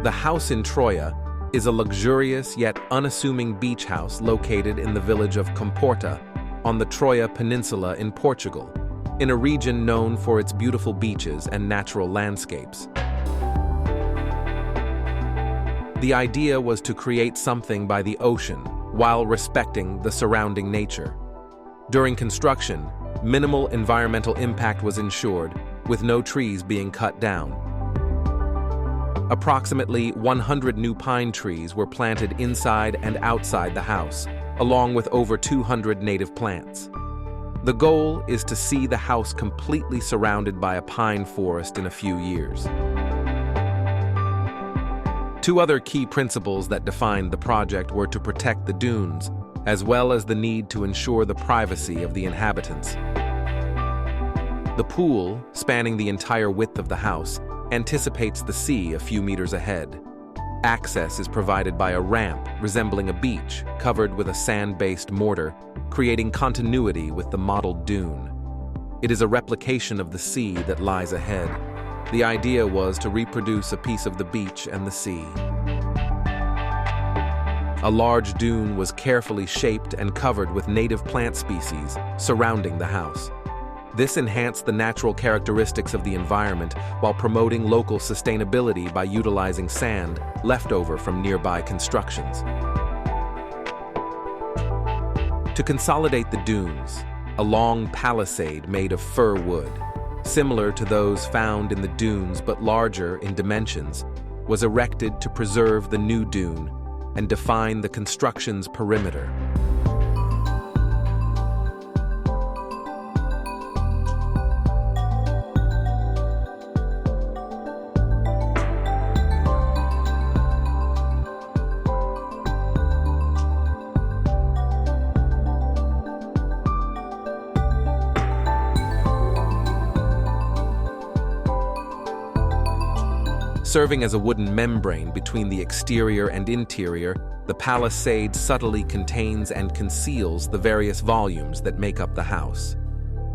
The house in Troia is a luxurious yet unassuming beach house located in the village of Comporta on the Troia Peninsula in Portugal, in a region known for its beautiful beaches and natural landscapes. The idea was to create something by the ocean while respecting the surrounding nature. During construction, minimal environmental impact was ensured, with no trees being cut down. Approximately 100 new pine trees were planted inside and outside the house, along with over 200 native plants. The goal is to see the house completely surrounded by a pine forest in a few years. Two other key principles that defined the project were to protect the dunes, as well as the need to ensure the privacy of the inhabitants. The pool, spanning the entire width of the house, anticipates the sea a few meters ahead. Access is provided by a ramp resembling a beach covered with a sand-based mortar, creating continuity with the modeled dune. It is a replication of the sea that lies ahead. The idea was to reproduce a piece of the beach and the sea. A large dune was carefully shaped and covered with native plant species surrounding the house. This enhanced the natural characteristics of the environment while promoting local sustainability by utilizing sand left over from nearby constructions. To consolidate the dunes, a long palisade made of fir wood, similar to those found in the dunes but larger in dimensions, was erected to preserve the new dune and define the construction's perimeter. Serving as a wooden membrane between the exterior and interior, the palisade subtly contains and conceals the various volumes that make up the house.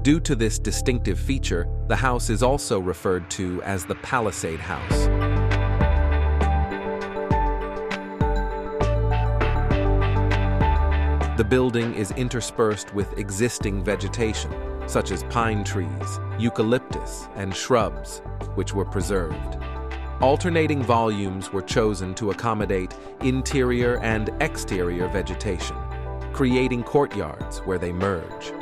Due to this distinctive feature, the house is also referred to as the Palisade House. The building is interspersed with existing vegetation, such as pine trees, eucalyptus, and shrubs, which were preserved. Alternating volumes were chosen to accommodate interior and exterior vegetation, creating courtyards where they merge.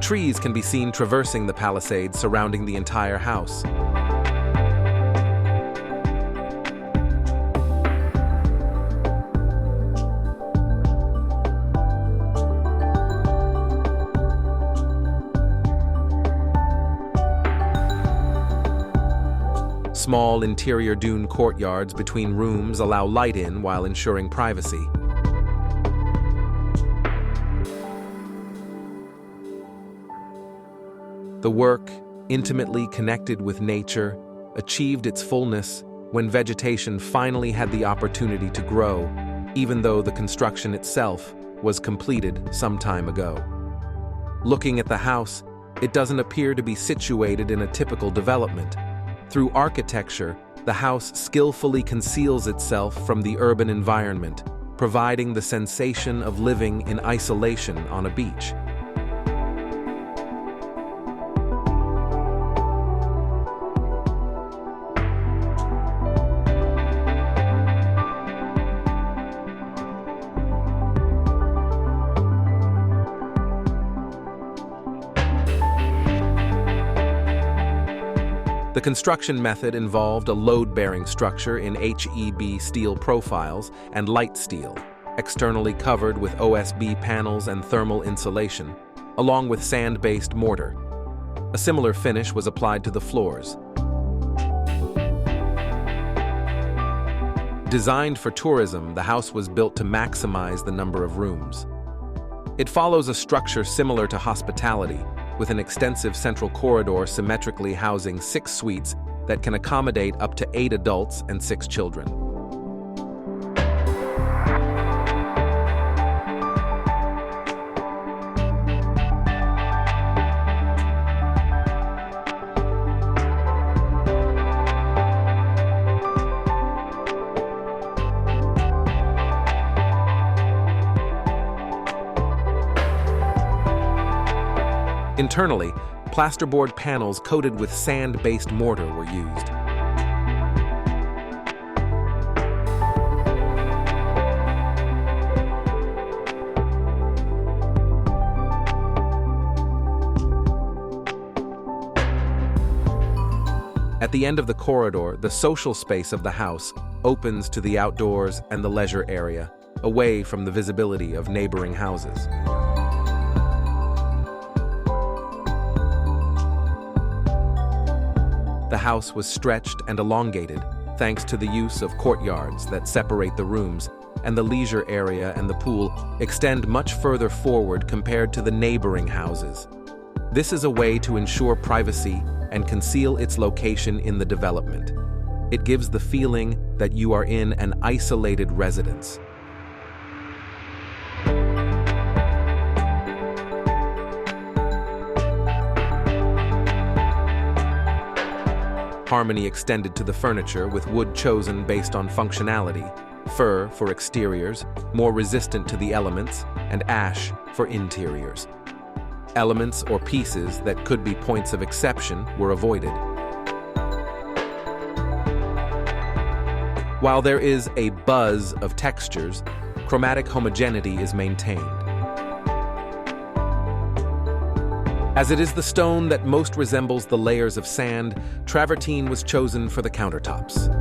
Trees can be seen traversing the palisade surrounding the entire house. Small interior dune courtyards between rooms allow light in while ensuring privacy. The work, intimately connected with nature, achieved its fullness when vegetation finally had the opportunity to grow, even though the construction itself was completed some time ago. Looking at the house, it doesn't appear to be situated in a typical development. Through architecture, the house skillfully conceals itself from the urban environment, providing the sensation of living in isolation on a beach. The construction method involved a load-bearing structure in HEB steel profiles and light steel, externally covered with OSB panels and thermal insulation, along with sand-based mortar. A similar finish was applied to the floors. Designed for tourism, the house was built to maximize the number of rooms. It follows a structure similar to hospitality, with an extensive central corridor symmetrically housing 6 suites that can accommodate up to 8 adults and 6 children. Internally, plasterboard panels coated with sand-based mortar were used. At the end of the corridor, the social space of the house opens to the outdoors and the leisure area, away from the visibility of neighboring houses. The house was stretched and elongated thanks to the use of courtyards that separate the rooms, and the leisure area and the pool extend much further forward compared to the neighboring houses. This is a way to ensure privacy and conceal its location in the development. It gives the feeling that you are in an isolated residence. Harmony extended to the furniture with wood chosen based on functionality, fir for exteriors, more resistant to the elements, and ash for interiors. Elements or pieces that could be points of exception were avoided. While there is a buzz of textures, chromatic homogeneity is maintained. As it is the stone that most resembles the layers of sand, travertine was chosen for the countertops.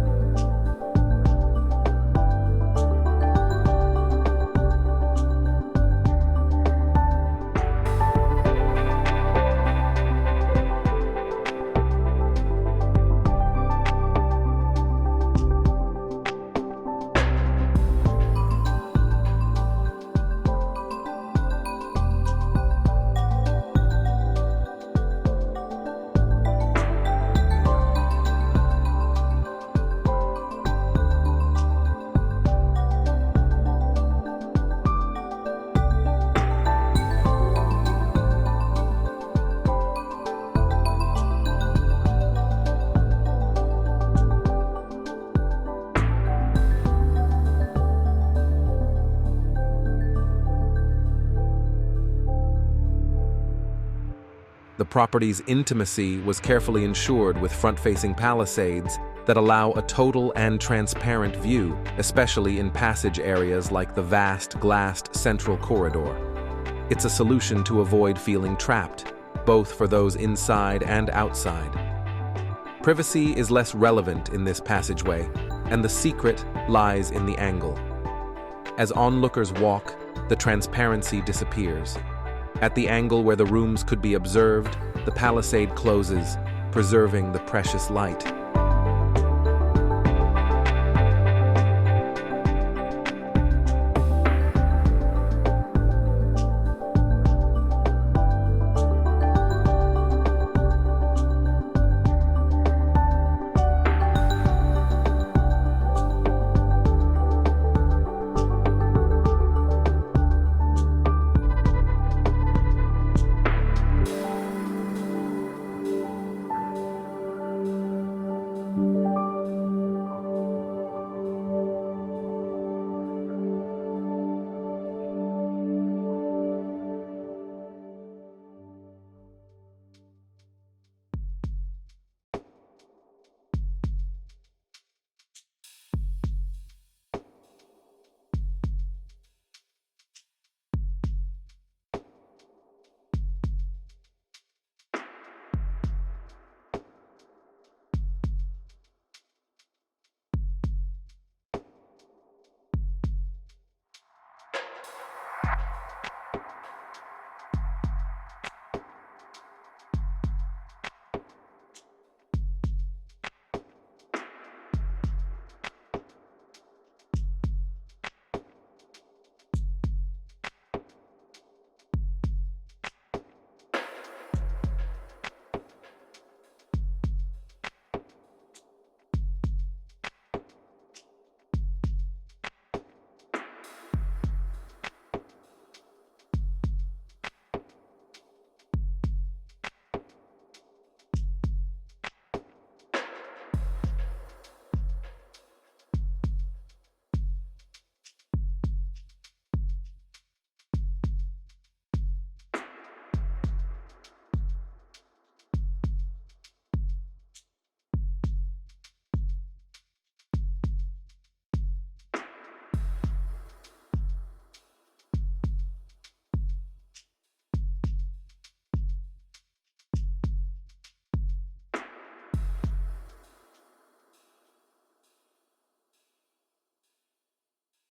The property's intimacy was carefully ensured with front-facing palisades that allow a total and transparent view, especially in passage areas like the vast glassed central corridor. It's a solution to avoid feeling trapped, both for those inside and outside. Privacy is less relevant in this passageway, and the secret lies in the angle. As onlookers walk, the transparency disappears. At the angle where the rooms could be observed, the palisade closes, preserving the precious light.